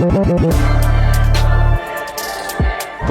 The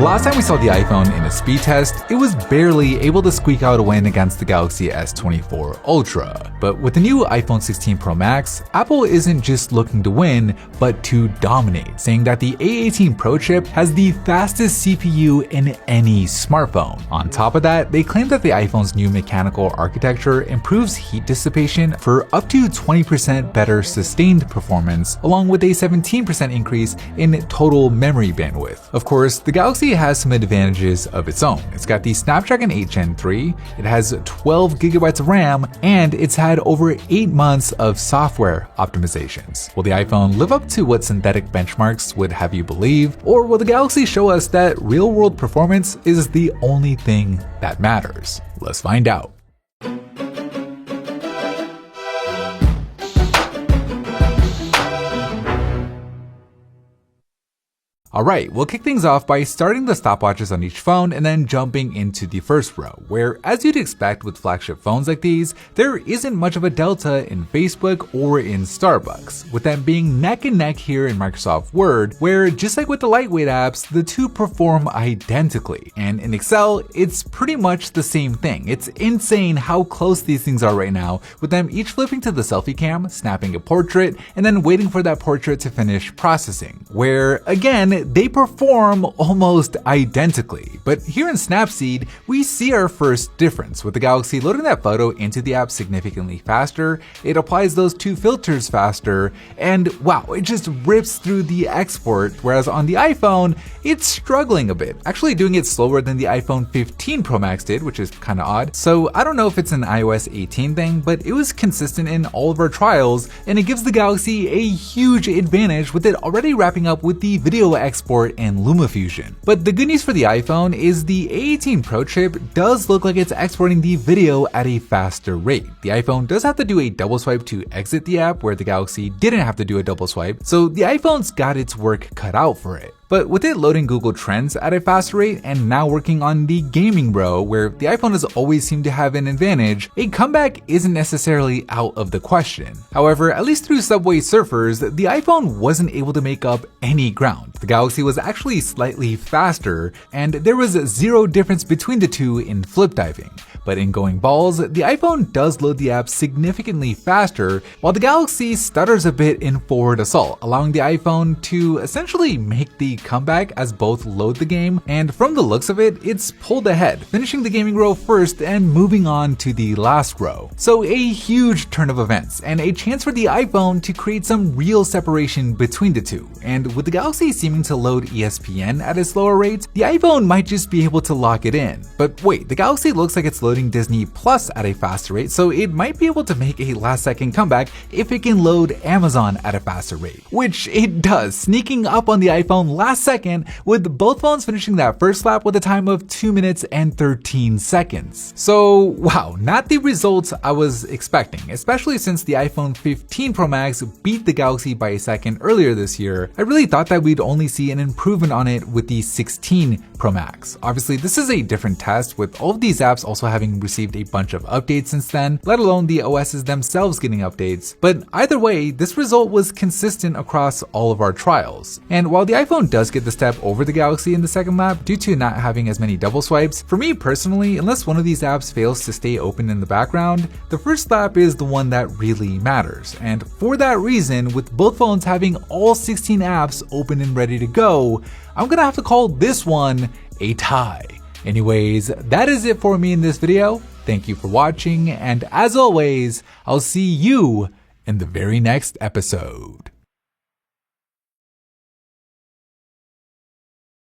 last time we saw the iPhone in a speed test, it was barely able to squeak out a win against the Galaxy S24 Ultra. But with the new iPhone 16 Pro Max, Apple isn't just looking to win, but to dominate, saying that the A18 Pro chip has the fastest CPU in any smartphone. On top of that, they claim that the iPhone's new mechanical architecture improves heat dissipation for up to 20% better sustained performance, along with a 17% increase in total memory bandwidth. Of course, the Galaxy has some advantages of its own. It's got the Snapdragon 8 Gen 3, it has 12 gigabytes of RAM, and it's had over 8 months of software optimizations. Will the iPhone live up to what synthetic benchmarks would have you believe, or will the Galaxy show us that real-world performance is the only thing that matters? Let's find out. Alright, we'll kick things off by starting the stopwatches on each phone and then jumping into the first row, where, as you'd expect with flagship phones like these, there isn't much of a delta in Facebook or in Starbucks, with them being neck and neck here in Microsoft Word, where just like with the lightweight apps, the two perform identically. And in Excel, it's pretty much the same thing. It's insane how close these things are right now, with them each flipping to the selfie cam, snapping a portrait, and then waiting for that portrait to finish processing, where, again, they perform almost identically. But here in Snapseed, we see our first difference, with the Galaxy loading that photo into the app significantly faster, it applies those two filters faster, and wow, it just rips through the export, whereas on the iPhone, it's struggling a bit, actually doing it slower than the iPhone 15 Pro Max did, which is kinda odd. So I don't know if it's an iOS 18 thing, but it was consistent in all of our trials, and it gives the Galaxy a huge advantage with it already wrapping up with the video export and LumaFusion. But the good news for the iPhone is the A18 Pro chip does look like it's exporting the video at a faster rate. The iPhone does have to do a double swipe to exit the app, where the Galaxy didn't have to do a double swipe, so the iPhone's got its work cut out for it. But with it loading Google Trends at a faster rate and now working on the gaming row, where the iPhone has always seemed to have an advantage, a comeback isn't necessarily out of the question. However, at least through Subway Surfers, the iPhone wasn't able to make up any ground. The Galaxy was actually slightly faster, and there was zero difference between the two in flip diving. But in going balls, the iPhone does load the app significantly faster, while the Galaxy stutters a bit in forward assault, allowing the iPhone to essentially make the comeback as both load the game, and from the looks of it, it's pulled ahead, finishing the gaming row first and moving on to the last row. So a huge turn of events, and a chance for the iPhone to create some real separation between the two. And with the Galaxy seeming to load ESPN at a slower rate, the iPhone might just be able to lock it in. But wait, the Galaxy looks like it's loading Disney Plus at a faster rate, so it might be able to make a last-second comeback if it can load Amazon at a faster rate, which it does, sneaking up on the iPhone last second, with both phones finishing that first lap with a time of 2 minutes and 13 seconds. So wow, not the results I was expecting, especially since the iPhone 15 Pro Max beat the Galaxy by a second earlier this year. I really thought that we'd only see an improvement on it with the 16 Pro Max. Obviously, this is a different test, with all of these apps also having received a bunch of updates since then, let alone the OSs themselves getting updates. But either way, this result was consistent across all of our trials. And while the iPhone does get the step over the Galaxy in the second lap due to not having as many double swipes, for me personally, unless one of these apps fails to stay open in the background, the first lap is the one that really matters. And for that reason, with both phones having all 16 apps open and ready to go, I'm gonna have to call this one a tie. Anyways, that is it for me in this video. Thank you for watching, and as always, I'll see you in the very next episode.